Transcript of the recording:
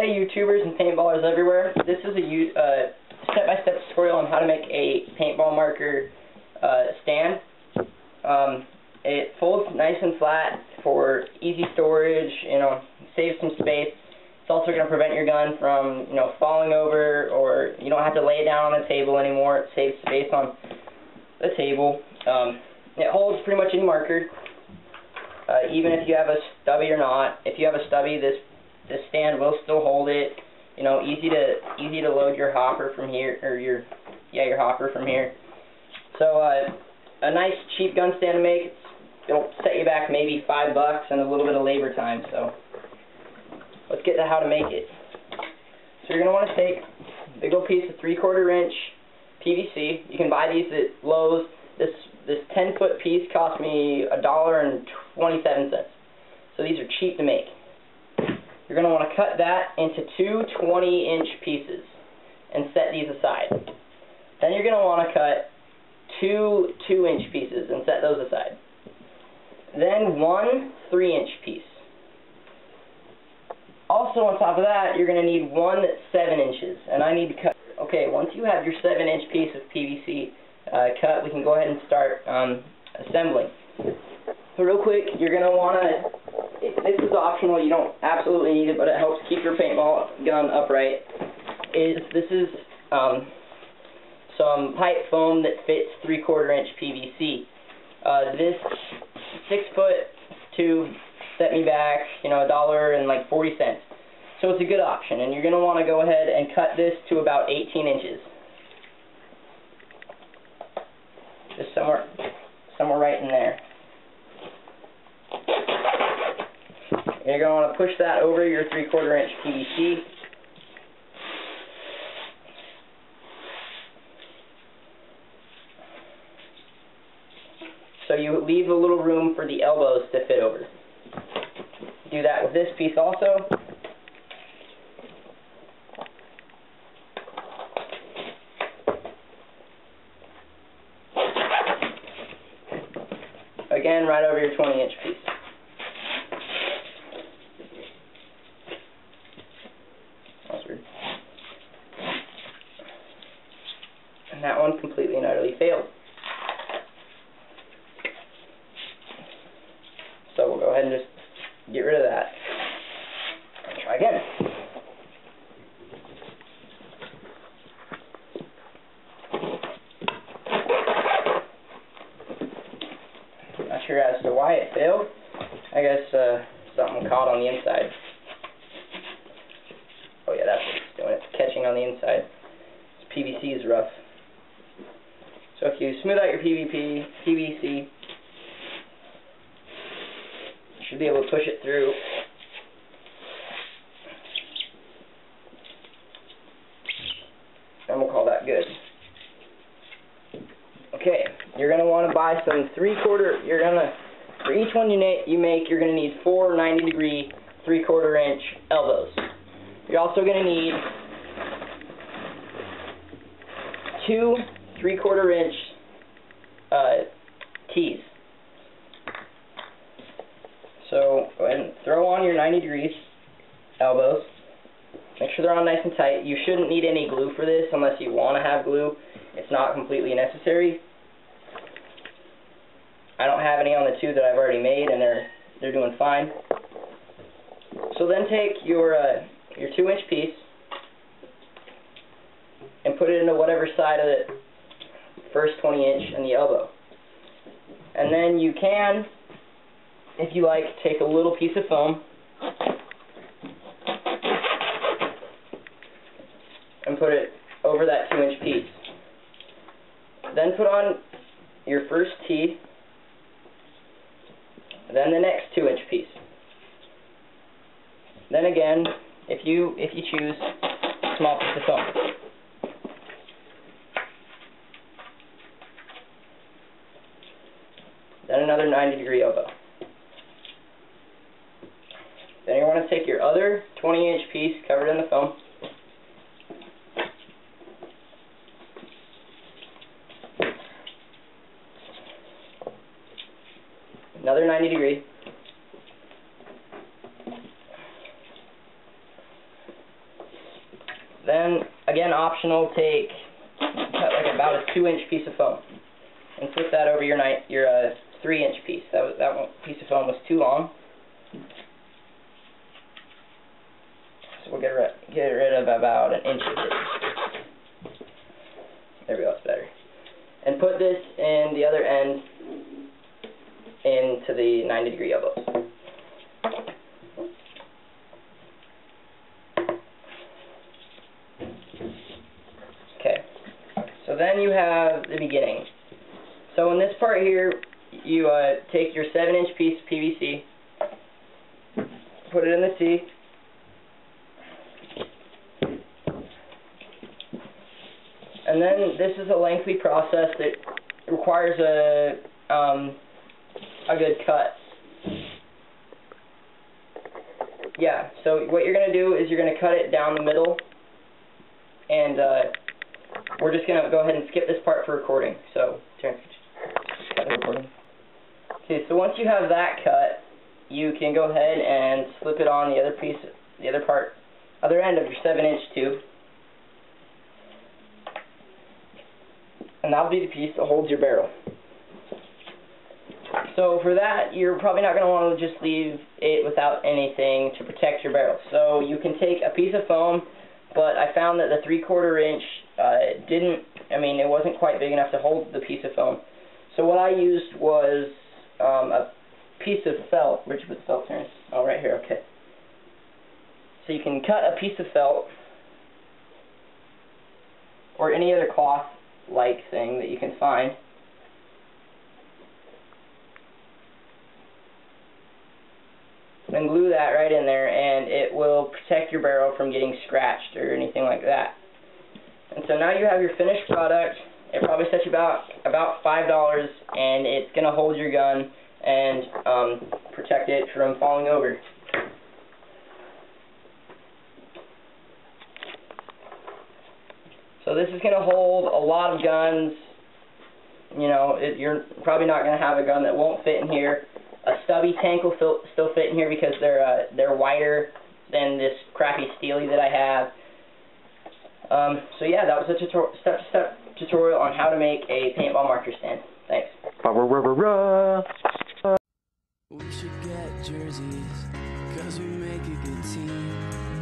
Hey YouTubers and paintballers everywhere, this is a step-by-step tutorial on how to make a paintball marker stand. It folds nice and flat for easy storage, saves some space. It's also going to prevent your gun from, falling over, or you don't have to lay it down on the table anymore. It saves space on the table. It holds pretty much any marker, even if you have a stubby or not. If you have a stubby, this stand will still hold it. Easy to load your hopper from here, or your hopper from here. So a nice cheap gun stand to make. It'll set you back maybe $5 and a little bit of labor time. So let's get to how to make it. So you're gonna want to take a big old piece of 3/4 inch PVC. You can buy these at Lowe's. This 10-foot piece cost me $1.27. So these are cheap to make. You're going to want to cut that into two 20-inch pieces and set these aside. Then you're going to want to cut two 2-inch pieces and set those aside. Then one 3-inch piece. Also on top of that, you're going to need one that's 7 inches, and I need to cut. Okay, once you have your 7-inch piece of PVC cut, we can go ahead and start assembling. So real quick, you're going to want to, this is optional, you don't absolutely need it, but it helps keep your paintball gun upright. This is some pipe foam that fits 3/4 inch PVC. This 6-foot tube set me back, $1.40. So it's a good option, and you're going to want to go ahead and cut this to about 18 inches. Just somewhere right in there. You're going to want to push that over your 3/4 inch PVC. So you leave a little room for the elbows to fit over. Do that with this piece also. Again, right over your 20-inch piece. And that one completely and utterly failed. So we'll go ahead and just get rid of that. And try again. Not sure as to why it failed. I guess something caught on the inside. Oh yeah, that's what it's doing. It's catching on the inside. This PVC is rough. So if you smooth out your PVC, you should be able to push it through. And we'll call that good. Okay, you're going to want to buy some 3/4, for each one you make, you're going to need 4 90-degree 3/4 inch elbows. You're also going to need 2 3/4 inch tees. So go ahead and throw on your 90 degrees elbows. Make sure they're on nice and tight. You shouldn't need any glue for this unless you want to have glue. It's not completely necessary. I don't have any on the two that I've already made, and they're doing fine. So then take your 2-inch piece and put it into whatever side of the first 20-inch and the elbow. And then you can, if you like, take a little piece of foam and put it over that 2-inch piece. Then put on your first tee, then the next 2-inch piece. Then again, if you choose, a small piece of foam. Then another 90-degree elbow. Then you want to take your other 20-inch piece covered in the foam. Another 90-degree. Then, again, optional, cut like about a 2-inch piece of foam and flip that over your 3-inch piece. That one piece of foam was too long, so we'll get rid of about an inch of it. There we go, it's better. And put this in the other end into the 90-degree elbows. Okay, so then you have the beginning. So in this part here, you take your 7-inch piece of PVC, put it in the C, and then this is a lengthy process that requires a good cut. Yeah, so what you're going to do is you're going to cut it down the middle, and we're just going to go ahead and skip this part for recording. So, cut the recording. Okay, so once you have that cut, you can go ahead and slip it on the other end of your 7-inch tube. And that'll be the piece that holds your barrel. So for that, you're probably not going to want to just leave it without anything to protect your barrel. So you can take a piece of foam, but I found that the 3/4 inch it wasn't quite big enough to hold the piece of foam. So what I used was a piece of felt. Where'd you put the felt, Terrence? Oh, right here, okay. So you can cut a piece of felt, or any other cloth-like thing that you can find. And glue that right in there, and it will protect your barrel from getting scratched or anything like that. And so now you have your finished product. It probably sets you about $5, and it's going to hold your gun and protect it from falling over. So this is going to hold a lot of guns. You know, you're probably not going to have a gun that won't fit in here. A stubby tank will still fit in here because they're wider than this crappy steely that I have. So yeah, that was a step-to-step tutorial on how to make a paintball marker stand. Thanks. We should get jerseys, 'cause we make a good team.